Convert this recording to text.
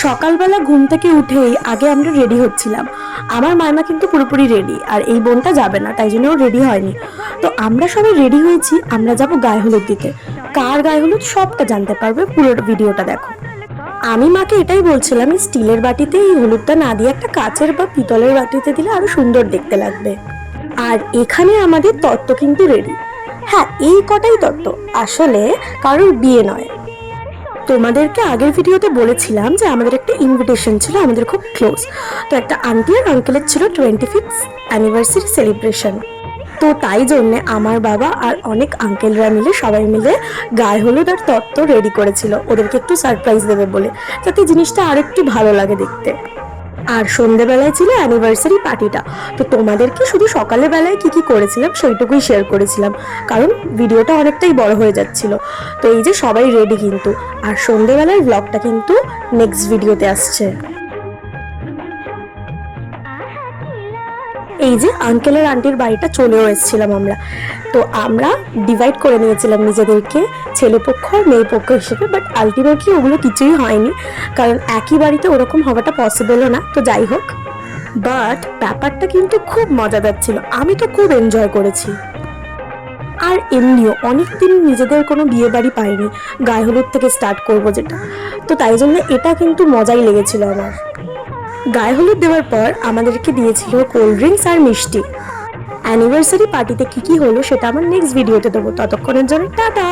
সকালবেলা ঘুম থেকে উঠেই আগে আমরা রেডি হচ্ছিলাম। আমার মাইমা কিন্তু পুরোপুরি রেডি, আর এই বোনটা যাবে না, তাই জন্য ও রেডি হয়নি। তো আমরা সবাই রেডি হয়েছি, আমরা যাব গায়ে হলুদ দিতে। কার গায়ে হলুদ সবটা জানতে পারবে, পুরো ভিডিওটা দেখো। আমি মাকে এটাই বলছিলাম, স্টিলের বাটিতে এই হলুদটা না দিয়ে একটা কাচের বা পিতলের বাটিতে দিলে আরো সুন্দর দেখতে লাগবে। আর এখানে আমাদের তত্ত্ব কিন্তু রেডি। হ্যাঁ, এই কটাই তত্ত্ব, আসলে কারোর বিয়ে নয়। তোমাদেরকে আগের ভিডিওতে বলেছিলাম যে আমাদের একটা ইনভিটেশন ছিল, আমাদের খুব ক্লোজ। তো একটা আন্টি আর আঙ্কেলের ছিল 25th অ্যানিভার্সারি সেলিব্রেশন। তো তাই জন্যে আমার বাবা আর অনেক আঙ্কেলরা মিলে সবাই মিলে গায়ে হলুদ আর তত্ত্ব রেডি করেছিল, ওদেরকে একটু সারপ্রাইজ দেবে বলে, যাতে জিনিসটা আর একটু ভালো লাগে দেখতে। আর সন্ধ্যেবেলায় ছিল অ্যানিভার্সারি পার্টিটা। তো তোমাদেরকে শুধু সকালে বেলায় কি কি করেছিলাম সেইটুকুই শেয়ার করেছিলাম, কারণ ভিডিওটা অনেকটাই বড় হয়ে যাচ্ছিল। তো এই যে সবাই রেডি কিন্তু, আর সন্ধ্যেবেলার ব্লগটা কিন্তু নেক্সট ভিডিওতে আসছে। এই যে আঙ্কেলের আন্টির বাড়িটা চলেও এসেছিলাম আমরা। তো আমরা ডিভাইড করে নিয়েছিলাম নিজেদেরকে, ছেলেপক্ষ আর মেয়ে পক্ষ হিসেবে, বাট আলটিমেটলি ওগুলো কিছুই হয়নি, কারণ একই বাড়িতে ওরকম হওয়াটা পসিবলও না। তো যাই হোক, বাট ব্যাপারটা কিন্তু খুব মজাদার ছিল, আমি তো খুব এনজয় করেছি। আর এমনিও অনেকদিন নিজেদের কোনো বিয়ে বাড়ি পাইনি, গায়ে হলুদ থেকে স্টার্ট করবো যেটা, তো তাই জন্য এটা কিন্তু মজাই লেগেছিল আমার। গায়ে হলুদ দেওয়ার পর আমাদেরকে দিয়েছিল কোল্ড ড্রিঙ্কস আর মিষ্টি। অ্যানিভার্সারি পার্টিতে কি কি হলো সেটা আমার নেক্সট ভিডিওতে দেবো, ততক্ষণের জন্য টাটা।